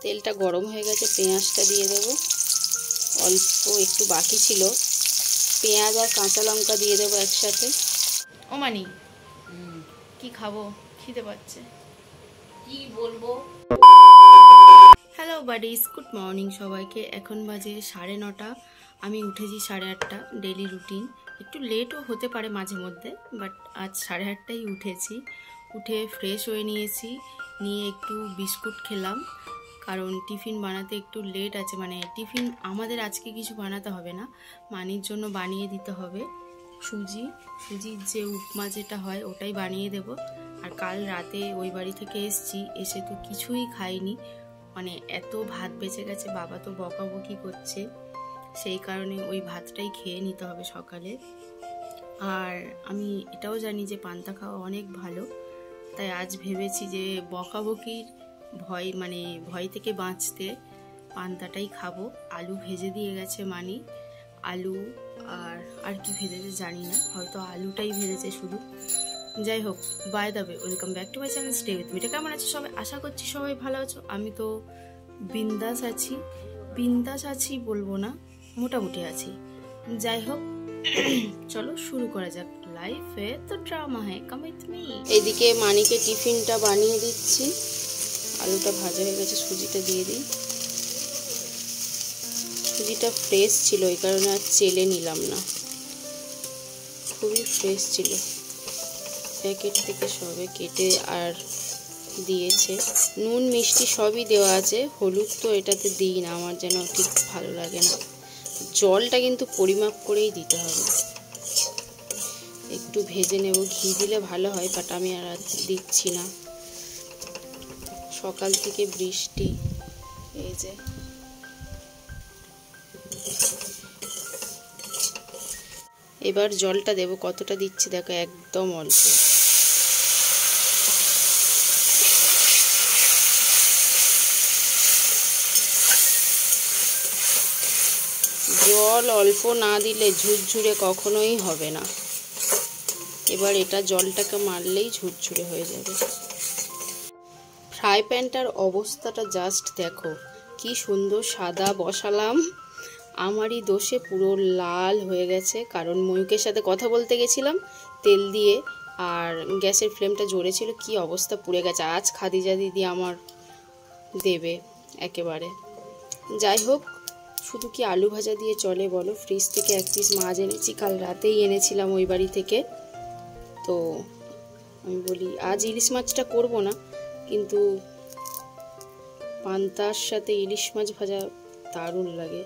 তেলটা গরম হয়ে গেছে, পেঁয়াজটা দিয়ে দেব। অল্প একটু বাকি ছিল, পেঁয়াজ আর কাঁচা লঙ্কা দিয়ে দেবো একসাথে। ও মানি কি খাবো, খিদে পাচ্ছে, কি বলবো। হ্যালো বাডিস, গুড মর্নিং সবাইকে। এখন বাজে 9:30। আমি উঠেছি 8:30, ডেলি রুটিন। একটু লেটও হতে পারে মাঝে মধ্যে, বাট আজ 8:30টাই উঠেছি। উঠে ফ্রেশ হয়ে নিয়েছি, নিয়ে একটু বিস্কুট খেলাম, কারণ টিফিন বানাতে একটু লেট আছে। মানে টিফিন আমাদের আজকে কিছু বানাতে হবে না, মানির জন্য বানিয়ে দিতে হবে সুজির যে উপমা যেটা হয় ওটাই বানিয়ে দেব। আর কাল রাতে ওই বাড়ি থেকে এসে তো কিছুই খাইনি, মানে এত ভাত বেঁচে গেছে, বাবা তো বকাবকি করছে, সেই কারণে ওই ভাতটাই খেয়ে নিতে হবে সকালে। আর আমি এটাও জানি যে পান্তা খাওয়া অনেক ভালো, তাই আজ ভেবেছি যে বকাবকির ভয় থেকে বাঁচতে পান্তাটাই খাবো। আলু ভেজে দিয়ে গেছে মানি, আলু আর কি ভেজেছে জানি না, হয়তো আলুটাই ভেজেছে শুধু। যাই হোক, by the way, welcome back to my channel stay with me. কেমন আছো সবাই? আশা করছি সবাই ভালো আছো। আমি তো বিন্দাস আছি বলবো না, মোটামুটি আছি। যাই হোক, চলো শুরু করা যাক। লাইফে তো ড্রামা হ্যাঁ, কাম উইথ মি। এইদিকে মানিকে টিফিনটা বানিয়ে দিচ্ছি, আলুটা ভাজা হয়ে গেছে, সুজিটা দিয়ে দিই। সুজিটা ফ্রেশ ছিল, এই কারণে আর চেলে নিলাম না, খুবই ফ্রেশ ছিল, প্যাকেট থেকে সবে কেটে আর দিয়েছে। নুন মিষ্টি সবই দেওয়া আছে, হলুদ তো এটাতে দিই না, আমার যেন ঠিক ভালো লাগে না। জলটা কিন্তু পরিমাপ করেই দিতে হবে। একটু ভেজে নেব, ঘি দিলে ভালো হয়, বাট আমি আর দিচ্ছি না। সকাল থেকে বৃষ্টি, এই যে এবার জলটা দেব, কতটা দিচ্ছি দেখো, একদম অল্প। জল অল্প না দিলে ঝুরঝুরে কখনোই হবে না। এবার এটা জলটাকে মারলেই ঝুরঝুরে হয়ে যাবে। ফ্রাই প্যানটার অবস্থাটা জাস্ট দেখো, কি সুন্দর সাদা বসালাম, আমারই দোষে পুরো লাল হয়ে গেছে, কারণ ময়ূকের সাথে কথা বলতে গেছিলাম তেল দিয়ে, আর গ্যাসের ফ্লেমটা জোরে ছিল, কি অবস্থা পুড়ে গেছে। আজ খাদিজা দিদি আমার দেবে একেবারে। যাই হোক, শুধু কি আলু ভাজা দিয়ে চলে বলো? ফ্রিজ থেকে 1 পিস মাছ এনেছি, কাল রাতেই এনেছিলাম ওই বাড়ি থেকে। তো আমি বলি আজ ইলিশ মাছটা করব না, কিন্তু পান্তার সাথে ইলিশ মাছ ভাজা দারুণ লাগে।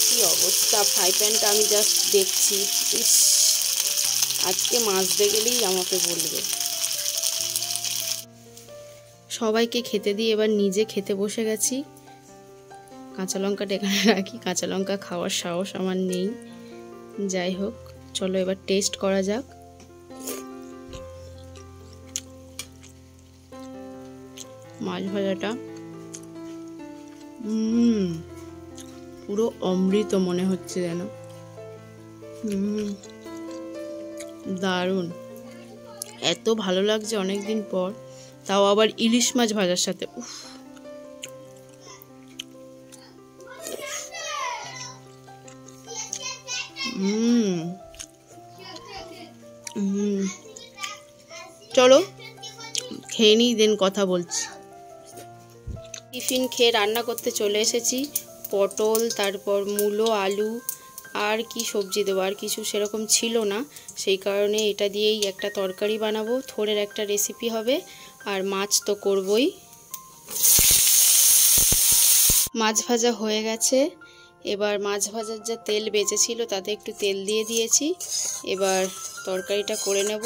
কি অবস্থা ফ্রাই প্যানটা, আমি জাস্ট দেখছি, ইস, আজকে মাজতে গেলেই আমাকে বলবে। সবাইকে খেতে দিয়ে এবার নিজে খেতে বসে গেছি। কাঁচা লঙ্কাটা এখানে রাখি, কাঁচা লঙ্কা খাওয়ার সাহস আমার নেই। যাই হোক, চলো এবার টেস্ট করা যাক। মাছ ভাজাটা পুরো অমৃত মনে হচ্ছে যেন, দারুণ, এত ভালো লাগছে অনেকদিন পর, তাও আবার ইলিশ মাছ ভাজার সাথে। উফ, চলো খেয়ে নিই, দেন কথা বলছি। টিফিন খেয়ে রান্না করতে চলে এসেছি। পটল, তারপর মূলো, আলু, আর কি সবজি দেবো, আর কিছু সেরকম ছিল না, সেই কারণে এটা দিয়েই একটা তরকারি বানাবো, থোড়ের একটা রেসিপি হবে, আর মাছ তো করবই। মাছ ভাজা হয়ে গেছে, এবার মাছ ভাজার যা তেল বেঁচেছিল তাতে একটু তেল দিয়ে দিয়েছি, এবার তরকারিটা করে নেব।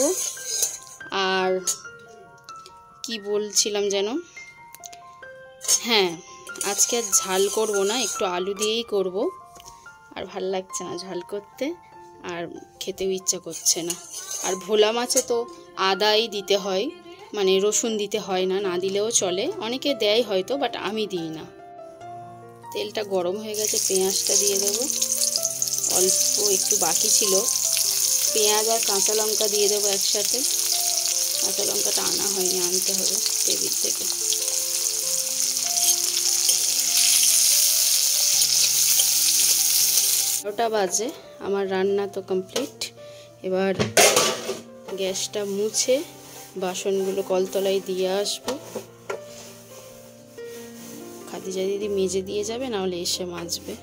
আর কি বলছিলাম যেন, হ্যাঁ, আজকে আর ঝাল করব না, একটু আলু দিয়েই করব, আর ভাল লাগছে না ঝাল করতে, আর খেতেও ইচ্ছা করছে না। আর ভোলা মাছে তো আদাই দিতে হয়, মানে রসুন দিতে হয় না, না দিলেও চলে, অনেকে দেয় হয়তো, বাট আমি দিই না। তেলটা গরম হয়ে গেছে, পেঁয়াজটা দিয়ে দেব, অল্প একটু বাকি ছিল, পেঁয়াজ আর কাঁচা লঙ্কা দিয়ে দেবো একসাথে। কাঁচা লঙ্কাটা আনা হয়নি, আনতে হবে টেবিল থেকে। ওটা বাজে, আমার রান্না তো কমপ্লিট। এবার গ্যাসটা মুছে বাসনগুলো কলতলায় দিয়ে আসবো। খাদিজা দিদি মেজে দিয়ে যাবে, নাহলে এসে মাজবে।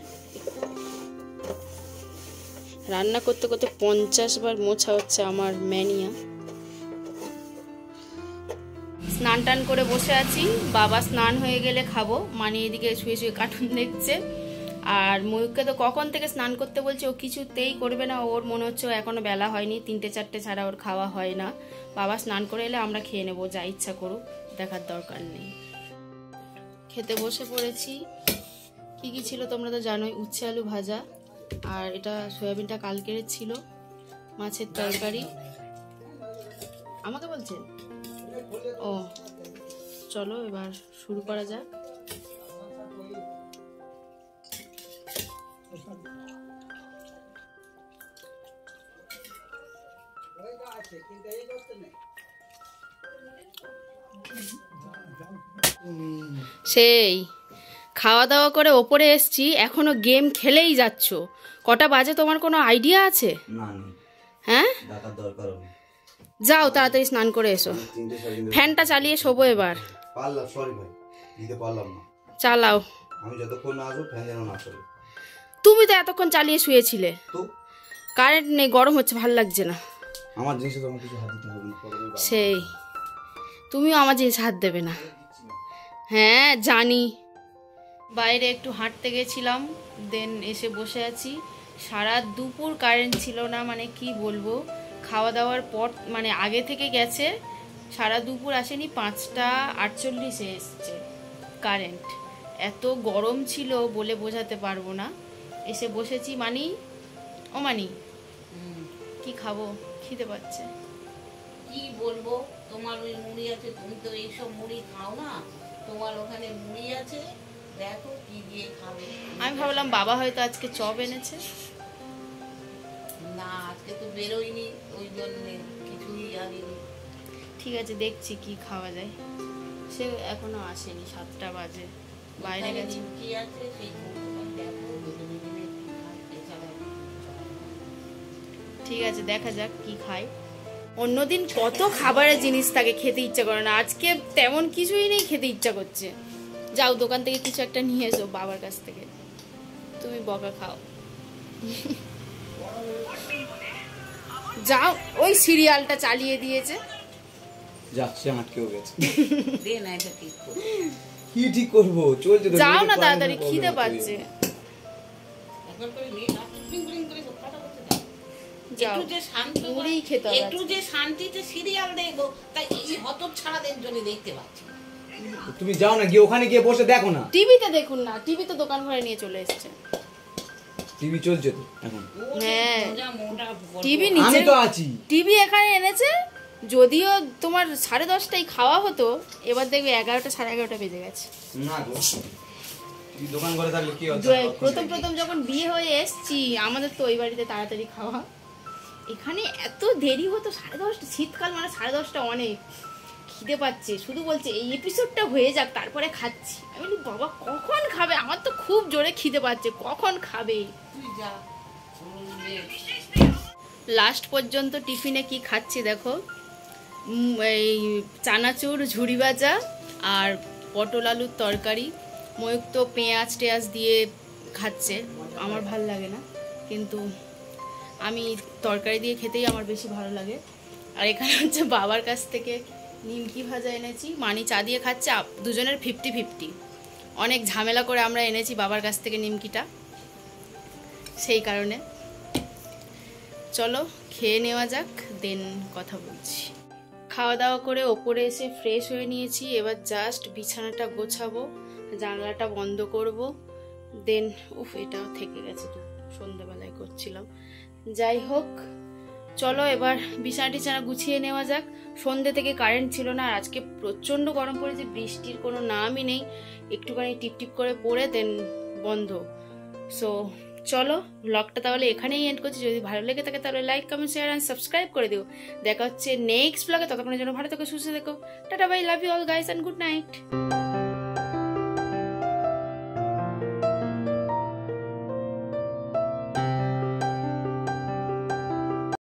রান্না করতে করতে 50 বার মোছা হচ্ছে আমার ম্যানিয়া। স্নান টান করে বসে আছি, বাবা স্নান হয়ে গেলে খাবো। মানে এদিকে শুয়ে শুয়ে কার্টুন দেখছে। আর ময়ূরকে তো কখন থেকে স্নান করতে বলছে, ও কিছুতেই করবে না। ওর মনে হচ্ছে এখনো বেলা হয়নি, 3টে-4টে ছাড়া ওর খাওয়া হয় না। বাবা স্নান করে এলে আমরা খেয়ে নেবো, যা ইচ্ছা করুক, দেখার দরকার নেই। খেতে বসে পড়েছি। কি কি ছিল তোমরা তো জানোই, উচ্ছে আলু ভাজা, আর এটা সয়াবিনটা কালকের ছিল, মাছের তরকারি। আমাকে বলছেন? ও চলো এবার শুরু করা যাক। সেই খাওয়া দাওয়া করে ওপরে এসছি, এখনো গেম খেলেই যাচ্ছ। কটা বাজে তোমার কোনো আইডিয়া আছে? হ্যাঁ, যাও তাড়াতাড়ি স্নান করে এসো। ফ্যানটা চালিয়ে শোবো এবার। চালাও। তুমি তো এতক্ষণ চালিয়ে শুয়েছিলে। কারেন্ট নেই, গরম হচ্ছে, ভাল লাগছে না। সেই তুমিও আমার জিনিস হাত দেবে না। হ্যাঁ জানি। বাইরে একটু হাঁটতে গেছিলাম, দেন এসে বসে আছি। সারা দুপুর কারেন্ট ছিল না, মানে কি বলবো। খাওয়া দাওয়ার পর মানে আগে থেকে গেছে, সারা দুপুর আসেনি, 5টা 48 এসছে কারেন্ট। এত গরম ছিল বলে বোঝাতে পারবো না। এসে বসেছি। মানি, ও মানি, কি খাবো? খিদে পাচ্ছে। কি বলবো, তোমার ওই মুড়ি আছে, তুমি তো এইসব মুড়ি খাও না, তোমার ওখানে মুড়ি আছে, দেখো কি দিয়ে খাবে। আমি ভাবলাম বাবা হয়তো আজকে চপ এনেছে। না, আজকে তো বেরোয়নি, ওই জন্য কিছুই আনিনি। ঠিক আছে, দেখছি কি খাওয়া যায়। সে এখনো আসেনি, 7টা বাজে, বাইরে গেছে। কি আছে সেই দেখো, ঠিক আছে, দেখা যাক কি খাই। অন্যদিন কত খাবারের জিনিস থাকে, খেতে ইচ্ছা করে না। আজকে তেমন কিছুই নেই, খেতে ইচ্ছা করছে। যাও দোকান থেকে কিছু একটা নিয়ে এসো বাবার কাছ থেকে, তুমি বকা খাও। যাও, ওই সিরিয়ালটা চালিয়ে দিয়েছে। কি ঠিক করবো, চলছে তো। যাও না তাড়াতাড়ি, খিদে পাচ্ছে। একটু যে শান্তিতে সিরিয়াল দেখবো, তাই এই হতচ্ছাড়াদের জন্য দেখতে পাচ্ছি। তুমি যাও না, গিয়ে ওখানে গিয়ে বসে দেখো না। টিভিতে দেখুন না, টিভি তো দোকান ঘরে নিয়ে চলে এসেছে। টিভি চলছে তো এখন। হ্যাঁ, টিভি নিচে, আমি তো আছি। টিভি এখানে এনেছে। যদিও তোমার 10:30টায় খাওয়া হতো, এবার দেখবে 11টা 11:30 বেজে গেছে। না গো, দোকান ঘরে থাকলে কি হচ্ছে? প্রথম যখন বিয়ে হয়ে এসছি, আমাদের তো ওই বাড়িতে তাড়াতাড়ি খাওয়া। এখানে এত দেরি হতো, 10:30। শীতকাল মানে 10:30 অনেক। খিদে পাচ্ছে, শুধু বলছে এই এপিসোডটা হয়ে যাক তারপরে খাচ্ছি। আমি বলি বাবা কখন খাবে? আমার তো খুব জোরে খিদে পাচ্ছে, কখন খাবে? লাস্ট পর্যন্ত টিফিনে কি খাচ্ছি দেখো, এই চানাচুর, ঝুড়ি ভাজা আর পটল আলুর তরকারি। ময়ূক তো পেঁয়াজ টেয়াজ দিয়ে খাচ্ছে, আমার ভাল লাগে না, কিন্তু আমি তরকারি দিয়ে খেতেই আমার বেশি ভালো লাগে। আর এখানে হচ্ছে বাবার কাছ থেকে নিমকি ভাজা এনেছি, মানি চা দিয়ে খাচ্ছে, দুজনের 50-50। অনেক ঝামেলা করে আমরা এনেছি বাবার কাছ থেকে নিমকিটা, সেই কারণে। চলো খেয়ে নেওয়া যাক, দেন কথা বলছি। খাওয়া দাওয়া করে ওপরে এসে ফ্রেশ হয়ে নিয়েছি। এবার জাস্ট বিছানাটা গোছাবো, জানলাটা বন্ধ করব, দেন এটা থেকে গেছে তো, সন্ধ্যাবেলায় করছিলাম। যাই হোক, চলো এবার বিছানা টিছানা গুছিয়ে নেওয়া যাক। সন্ধ্যে থেকে কারেন্ট ছিল না, আর আজকে প্রচণ্ড গরম পড়েছে, বৃষ্টির কোনো নামই নেই। একটুখানি টিপটিপ করে পড়ে দেন বন্ধ। সো চলো ব্লগটা তাহলে এখানেই এন্ড করছি। যদি ভালো লেগে থাকে তাহলে like, comment, share and subscribe করে দিও। দেখা হচ্ছে নেক্সট ব্লগে, ততক্ষণের জন্য ভালো থেকো, সুস্থ থেকো। টাটা bye, love you all guys and good night.